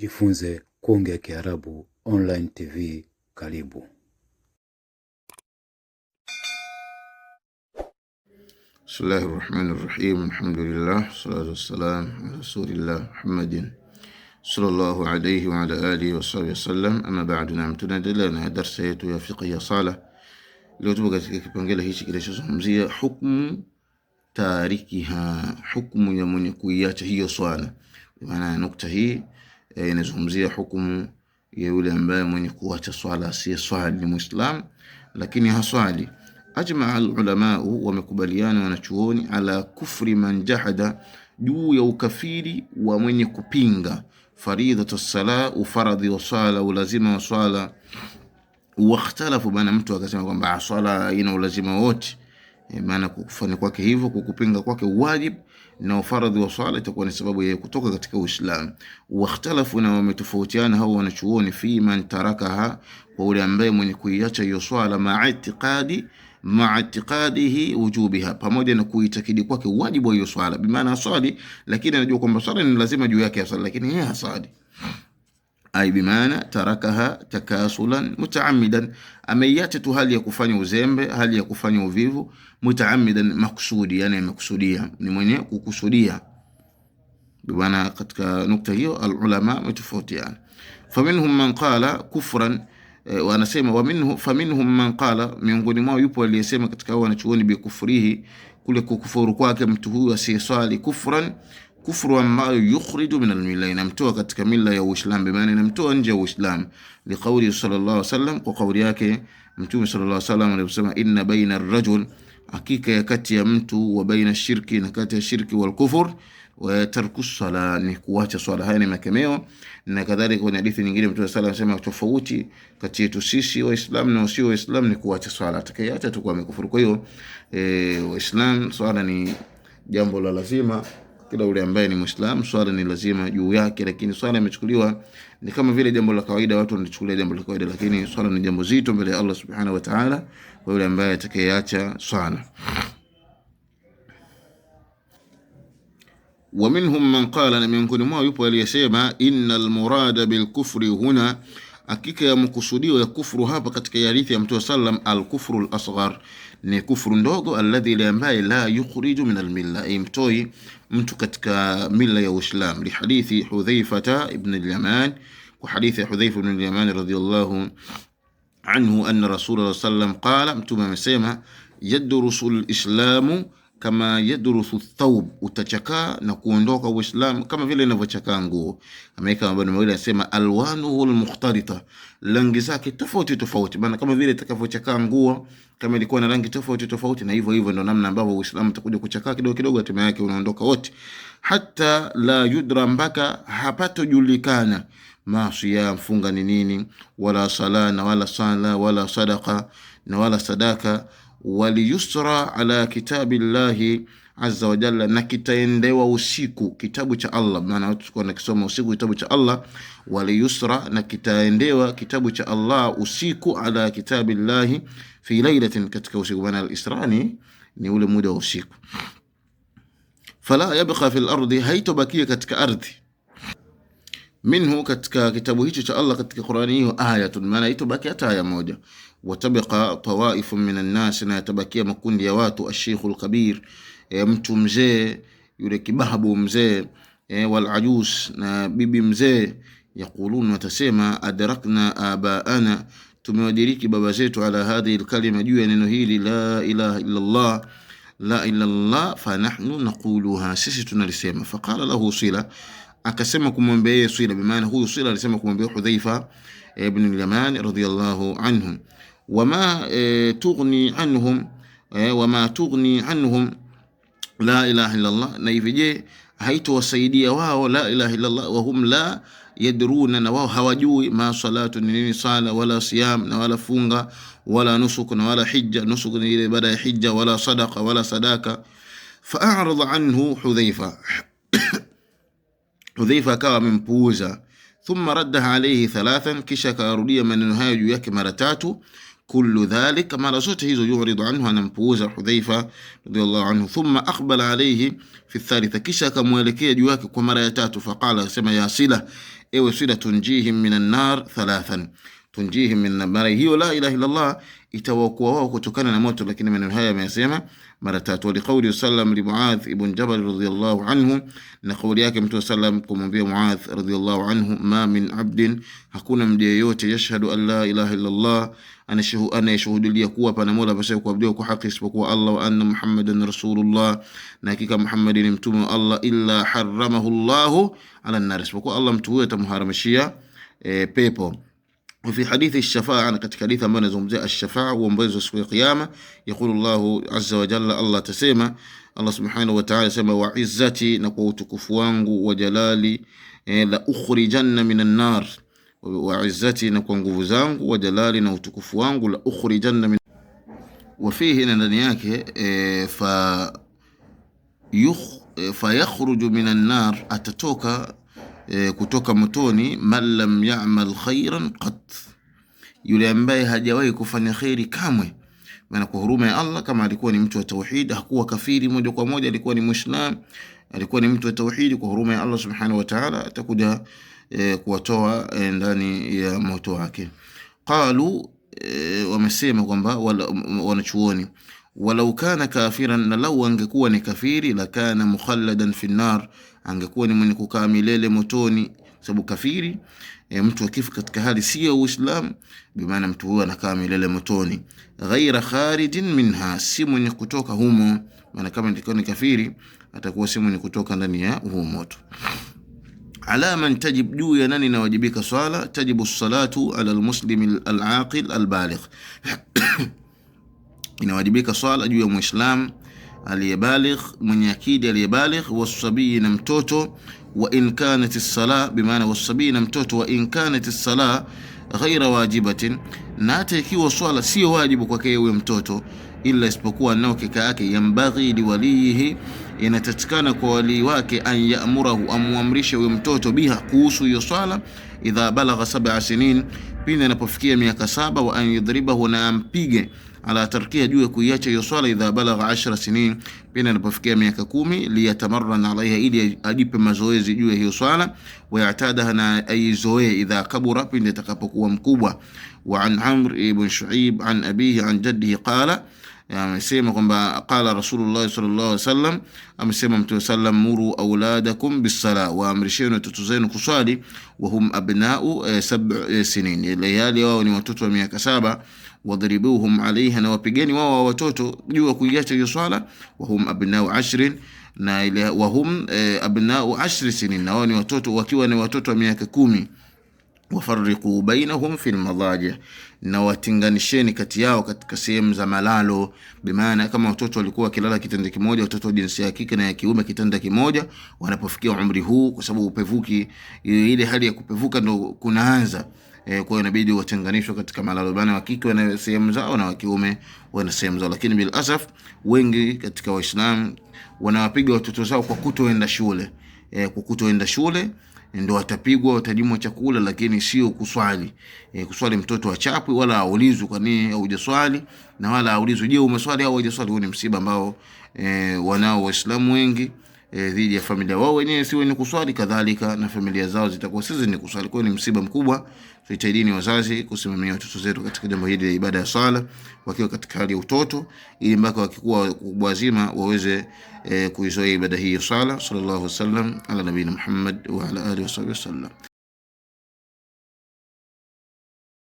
Jifunze kuongea Kiarabu online TV. Karibu. Bismillahir Rahmanir Rahim. Alhamdulillah, salatu wassalam ala rasulillah Muhammadin sallallahu alayhi wa ala alihi wa sahbihi wasallam. Ama ba'du, na tunaendelea na darasa yetu ya fiqh ya sala. Leo tupo katika kipengele hichi kinachozungumzia hukumu tarikiha, hukumu ya mwenye kuiacha hiyo swala. Maana nukta hii inazungumzia hukumu ya yule ambaye mwenye kuacha swala, si swali, ni Muislam lakini haswali. Ajmaa al-ulama wamekubaliana wanachuoni ala kufri man jahada, juu ya ukafiri wa mwenye kupinga faridhatu sala, ufaradhi wa swala, ulazima wa swala. Wakhtalafu, bana mtu akasema kwamba swala ina ulazima wote, maana kufanya kwake hivyo, kukupinga kwake wajib na ufaradhi wa swala itakuwa ni sababu ya kutoka katika Uislamu. Wakhtalafu, na wametofautiana hao wanachuoni fi man tarakaha, kwa yule ambaye mwenye kuiacha hiyo swala ma'a i'tiqadihi wujubiha, pamoja na kuitakidi kwake wajibu wa hiyo swala. Bimaana swali lakini anajua kwamba swala ni lazima juu yake swala, lakini yeye hasadi. Ay bimaana tarakaha takasulan mutaammidan, ameiacha tu hali ya kufanya uzembe, hali ya kufanya uvivu. Mutaammidan, makusudi, yani amekusudia, ni mwenye kukusudia. Bimaana katika nukta hiyo alulama metofautiana. Faminhum man qala kufran, wanasema faminhum man qala, miongoni mwao yupo aliyesema katika wanachuoni bi kufrihi, kule kukufuru kwake mtu huyu asiyeswali, kufran, kufru ambayo yukhriju min al-milla, inamtoa katika mila ya Uislamu, bimaana inamtoa nje ya Uislamu. Liqauli sallallahu alaihi wasallam, kwa kauli yake Mtume sallallahu alaihi wasallam alisema, inna baina ar-rajul, hakika ya kati ya mtu, wa baina shirki, na kati ya shirki wal kufur, wa tarku sala, ni kuacha swala. Haya ni makemeo. Na kadhalika kwenye hadithi nyingine Mtume sallallahu alaihi wasallam tofauti kati yetu sisi Waislamu na wasio Waislamu ni kuacha swala, atakayeacha tu kwa amekufuru. Kwa hiyo Waislamu, swala ni jambo la lazima. Kila yule ambaye ni Muislam, swala ni lazima juu yake, lakini swala imechukuliwa ni kama vile jambo la kawaida, watu wanachukulia jambo la kawaida, lakini swala ni jambo zito mbele ya Allah subhanahu wa ta'ala, kwa yule ambaye atakayeacha swala. Wa minhum man qala, na miongoni mwao yupo aliyesema, innal murada bil kufri huna, hakika ya mkusudio ya kufuru hapa katika hadithi ya Mtume sallam, al kufru al asghar, ni kufuru ndogo, alladhi la ambaye la yukhriju min al milla, imtoi mtu katika mila ya Uislamu. Li hadithi Hudhaifa ibn al-Yaman, kwa hadithi Hudhaifa ibn al-Yaman radhiyallahu anhu, anna Rasulullah sallam qala, Mtume amesema, yadrusu al-islamu kama yadrusu thawb, utachakaa na kuondoka Uislamu kama vile inavyochakaa nguo. Ameweka mabano mawili, anasema alwanuhu almukhtarita, rangi zake tofauti tofauti, maana kama vile itakavyochakaa nguo, kama ilikuwa na rangi tofauti tofauti, na hivyo hivyo ndio namna ambavyo Uislamu utakuja kuchakaa kidogo kidogo, hatimaye yake unaondoka wote. Hata la yudra, mpaka hapatojulikana maasiya, mfunga ni nini, wala sala, na wala sala, wala sadaqa, na wala sadaka. Waliyusra ala kitabillahi azza wa jalla, na kitaendewa usiku kitabu cha Allah, maana watu tulikuwa nakisoma usiku kitabu cha Allah. Waliyusra, na kitaendewa kitabu cha Allah usiku, ala kitabillahi fi laylatin, katika usiku, maana al-Israni ni ule muda wa usiku. Fala yabqa fil ardi, haitobakia katika ardhi, minhu, katika kitabu hicho cha Allah, katika Qur'ani hiyo, ayatun, maana haitobaki hata aya moja. Watabqa tawaifun minan nas, na yatabakia makundi ya watu, ash-sheikhul kabir, mtu mzee, yule kibabu mzee, wal ajus, na bibi mzee. Yaqulun, watasema, adrakna abaana, tumewadiriki baba zetu, ala hadhihi al-kalima, juu ya neno hili, la ilaha illa Allah, la ilaha illa Allah, fa nahnu naquluha, sisi tunalisema. Faqala lahu Sila, akasema kumwambia yeye Sila, bimaana huyu Sila alisema kumwambia Hudhaifa ibn al-Yaman radhiyallahu anhum, wama tughni anhum la ilaha illa Allah, na hivi je haitowasaidia wao la ilaha illa Allah, wa hum la yadruna, na wao hawajui ma salatu ni nini sala, wala siyam, na wala funga, wala nusuk, na wala hija, nusuk ni ile ibada ya hija, wala sadaqa, wala sadaka. Fa'arada anhu Hudhaifa akawa amempuuza. Thumma raddaha alayhi thalathan, kisha akarudia maneno hayo juu yake mara tatu. kullu dhalik, mara zote hizo yuridu anhu, anampuuza Hudhaifa radhiyallahu anhu. Thumma aqbala alayhi fi thalitha, kisha akamwelekea juu yake kwa mara ya tatu. Faqala, sema ya Sila, ewe Sila, tunjihim minan nar thalathan, tunjihim min nar, hiyo la ilaha illa Allah itawaokoa wao kutokana na moto. Lakini maneno haya amesema mara tatu. Wa liqauli sallam li Muadh ibn Jabal radhiyallahu anhu, na kauli yake Mtume sallam kumwambia Muadh radhiyallahu anhu, ma min abdin, hakuna mja yeyote, yashhadu an la ilaha illa Allah, anayeshuhudia kuwa pana mola pasipo kuabudiwa kwa haki isipokuwa Allah, wa anna Muhammadan rasulullah, na hakika Muhammad ni mtume wa Allah, illa haramahu Allahu ala an-nar, isipokuwa Allah mtu huyo atamharamishia pepo. وفي حديث الشفاعة، katika hadithi ambayo inazungumzia ash-shafa'a, uombozi wa siku ya kiyama, yaqulu Allahu azza wa jalla, Allah tasema, Allah subhanahu wa ta'ala sema, wa izzati, na kwa utukufu wangu, wa jalali, la ukhrijanna minan nar, wa izzati, na kwa nguvu zangu, wa jalali, na utukufu wangu, la ukhrijanna min, wa fihi, na ndani yake fa yakhruju minan nar, atatoka kutoka motoni, man lam ya'mal khairan qat, yule ambaye hajawahi kufanya khairi kamwe. Maana kwa huruma ya Allah, kama alikuwa ni mtu wa tauhid, hakuwa kafiri moja kwa moja, alikuwa ni muislam, alikuwa ni mtu wa tauhid, kwa huruma ya Allah subhanahu wa ta'ala atakuja kuwatoa ndani ya moto wake. Qalu, wamesema kwamba wanachuoni, walau kana kafiran, na lau angekuwa ni kafiri, la kana mukhalladan fi nar, angekuwa ni mwenye kukaa milele motoni. Sababu kafiri, mtu akifa katika hali si ya Uislamu, bimaana mtu huyo anakaa milele motoni. Ghaira kharijin minha, si mwenye kutoka humo. Maana kama ni kafiri, atakuwa si mwenye kutoka ndani ya huo moto. Ala man tajib, juu ya nani inawajibika swala? Tajibu salatu ala almuslim alaqil albaligh, inawajibika swala juu ya muislam aliyebaligh, mwenye akili aliyebaligh, wasabii, na mtoto, wa in kanat as-salah, bimaana wasabii na mtoto, wa in kanat as-salah ghaira wajibatin, na hata ikiwa swala sio wajibu kwake huyo mtoto, illa isipokuwa nao kika yake, yambaghi liwalihi, inatakikana kwa wali wake, an ya'murahu, amwamrishe huyo mtoto, biha, kuhusu hiyo swala, idha balagha 7 sinin, pindi anapofikia miaka 7, wa an yudribahu, na ampige, ala tarkia, juu ya kuiacha hiyo swala, idha balagha 10 sinin, pindi anapofikia miaka 10, liyatamarran alaiha, ili ajipe mazoezi juu ya hiyo swala, wa ya'tadaha, na aizoe, idha kabura, pindi atakapokuwa mkubwa. Wa an Amr ibn Shu'aib an abihi an jaddihi qala, amesema kwamba qala Rasulullah sallallahu alaihi wasallam, amesema Mtume sallam, muru auladakum bis-sala, wa amrisheni watoto zenu kuswali, wa hum abna'u 7 sinin, ile wao ni watoto wa miaka 7, wadribuhum alaiha, na wapigeni wao watoto juu ya kuiacha hiyo swala, wa hum abna'u 10, na ile wa hum abna'u 10 sinin, na wao ni watoto wakiwa ni watoto wa miaka 10. Wafarriqu bainahum fil madaji, na watinganisheni kati yao katika sehemu za malalo. Bimaana kama watoto walikuwa kilala kitanda kimoja, watoto wa jinsia ya kike na ya kiume kitanda kimoja, wanapofikia umri huu, kwa sababu upevuki, ile hali ya kupevuka ndo kunaanza, kwa hiyo inabidi watenganishwe katika malalo, bana wa kike wana sehemu zao na wa kiume wana sehemu zao. Lakini bil asaf, wengi katika Waislamu wanawapiga watoto zao kwa kutoenda shule, kwa kutoenda shule ndio watapigwa, watajimwa chakula, lakini sio kuswali. Kuswali mtoto achapwe, wala aulizwe kwa nini hujaswali, na wala aulizwe je umeswali au hujaswali. Huo ni msiba ambao wanao Waislamu wengi dhidi ya familia wao wenyewe, si wenye kuswali, kadhalika na familia zao zitakuwa sisi ni kuswali. Kwa hiyo ni msiba mkubwa. Tuitaidini wazazi kusimamia watoto zetu katika jambo hili la ibada ya swala wakiwa katika hali ya utoto, ili mpaka wakikuwa kubwa wazima waweze kuizoea ibada hii ya swala. Sallallahu alaihi wasallam ala nabiyina Muhammad wa ala alihi wasallam.